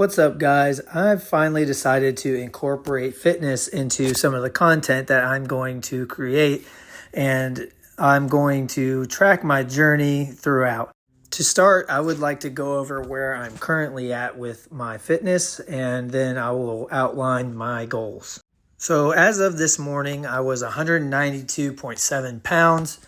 What's up, guys? I've finally decided to incorporate fitness into some of the content that I'm going to create, and I'm going to track my journey throughout. To start, I would like to go over where I'm currently at with my fitness, and then I will outline my goals. So as of this morning, I was 192.7 pounds,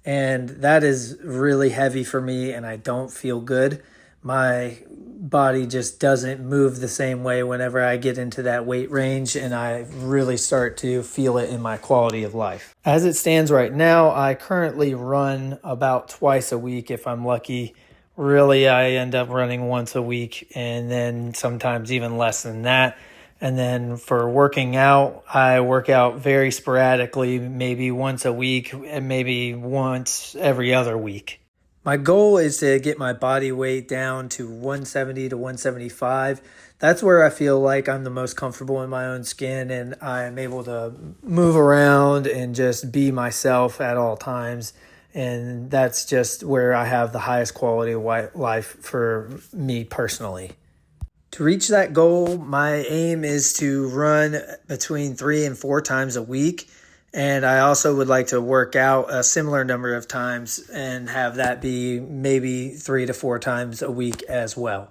and that is really heavy for me, and I don't feel good. My body just doesn't move the same way whenever I get into that weight range, and I really start to feel it in my quality of life. As it stands right now, I currently run about twice a week if I'm lucky. Really, I end up running once a week, and then sometimes even less than that. And then for working out, I work out very sporadically, maybe once a week and maybe once every other week. My goal is to get my body weight down to 170 to 175. That's where I feel like I'm the most comfortable in my own skin, and I'm able to move around and just be myself at all times. And that's just where I have the highest quality of life for me personally. To reach that goal, my aim is to run between 3 and 4 times a week. And I also would like to work out a similar number of times and have that be maybe 3 to 4 times a week as well.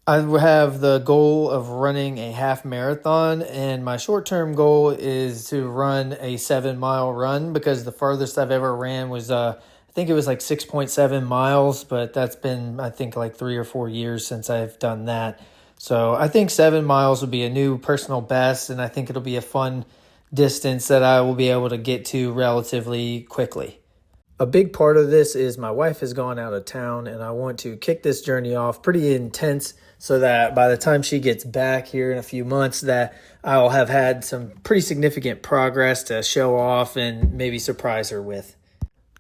I have the goal of running a half marathon, and my short-term goal is to run a 7-mile run, because the farthest I've ever ran was, I think it was like 6.7 miles, but that's been, I think, like 3 or 4 years since I've done that. So I think 7 miles will be a new personal best, and I think it'll be a fun distance that I will be able to get to relatively quickly. A big part of this is my wife has gone out of town, and I want to kick this journey off pretty intense so that by the time she gets back here in a few months, that I'll have had some pretty significant progress to show off and maybe surprise her with.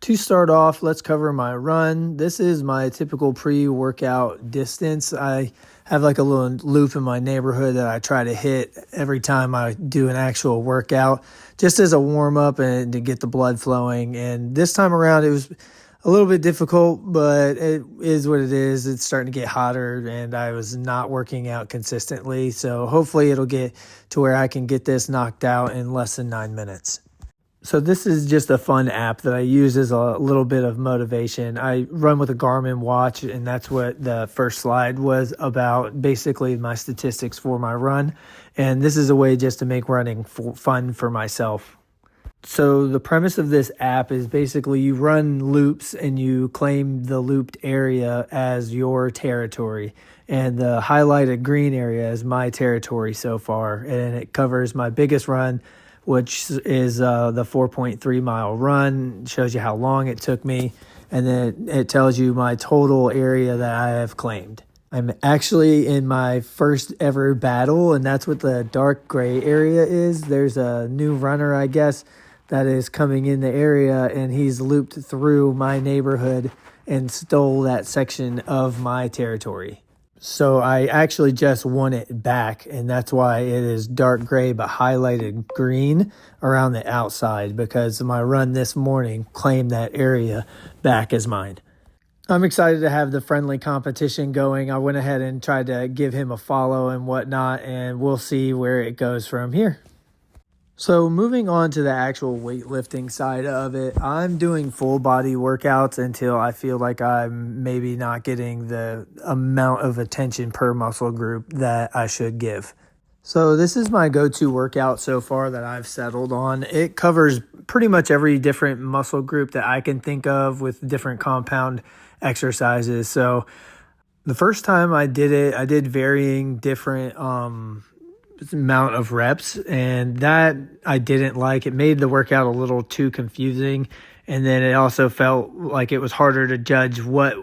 To start off, let's cover my run. This is my typical pre-workout distance. I have like a little loop in my neighborhood that I try to hit every time I do an actual workout, just as a warm-up and to get the blood flowing. And this time around, it was a little bit difficult, but it is what it is. It's starting to get hotter, and I was not working out consistently. So hopefully it'll get to where I can get this knocked out in less than 9 minutes. So this is just a fun app that I use as a little bit of motivation. I run with a Garmin watch, and that's what the first slide was about, basically my statistics for my run. And this is a way just to make running fun for myself. So the premise of this app is basically you run loops and you claim the looped area as your territory. And the highlighted green area is my territory so far. And it covers my biggest run, which is the 4.3 mile run. Shows you how long it took me, and then it tells you my total area that I have claimed. I'm actually in my first ever battle, and that's what the dark gray area is. There's a new runner, I guess, that is coming in the area, and he's looped through my neighborhood and stole that section of my territory. So I actually just won it back, and that's why it is dark gray but highlighted green around the outside, because my run this morning claimed that area back as mine. I'm excited to have the friendly competition going. I went ahead and tried to give him a follow and whatnot, and we'll see where it goes from here. So moving on to the actual weightlifting side of it, I'm doing full body workouts until I feel like I'm maybe not getting the amount of attention per muscle group that I should give. So this is my go-to workout so far that I've settled on. It covers pretty much every different muscle group that I can think of with different compound exercises. So the first time I did it, I did varying different amount of reps, and that I didn't like. It made the workout a little too confusing, and then it also felt like it was harder to judge what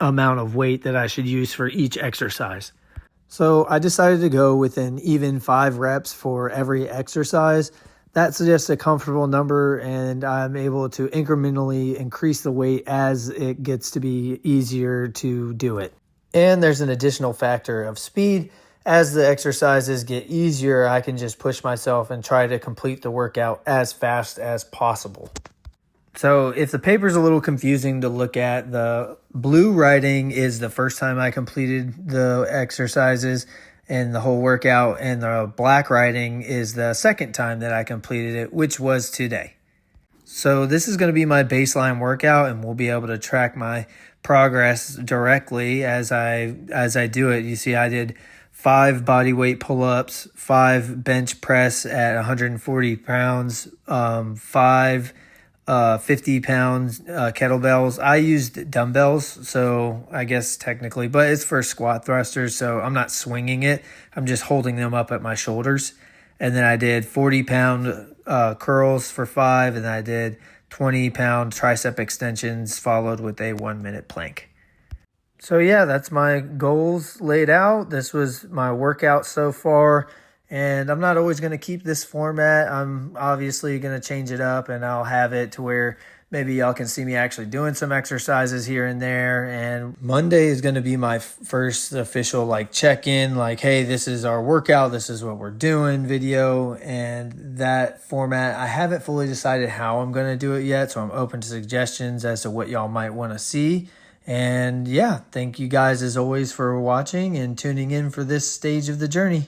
amount of weight that I should use for each exercise. So I decided to go with an even 5 reps for every exercise. That's just a comfortable number, and I'm able to incrementally increase the weight as it gets to be easier to do it. And there's an additional factor of speed. As the exercises get easier, I can just push myself and try to complete the workout as fast as possible. So if the paper's a little confusing to look at, the blue writing is the first time I completed the exercises, in the whole workout, and the black riding is the second time that I completed it, which was today. So this is going to be my baseline workout, and we'll be able to track my progress directly as I do it. You see, I did 5 body weight pull-ups, 5 bench press at 140 pounds, 5 50 pounds kettlebells. I used dumbbells, so I guess technically, but it's for squat thrusters, so I'm not swinging it. I'm just holding them up at my shoulders. And then I did 40-pound curls for 5, and then I did 20-pound tricep extensions followed with a 1-minute plank. So yeah, that's my goals laid out. This was my workout so far. And I'm not always going to keep this format. I'm obviously going to change it up, and I'll have it to where maybe y'all can see me actually doing some exercises here and there. And Monday is going to be my first official check-in, hey, this is our workout, this is what we're doing video. And that format, I haven't fully decided how I'm going to do it yet, so I'm open to suggestions as to what y'all might want to see. And yeah, thank you guys as always for watching and tuning in for this stage of the journey.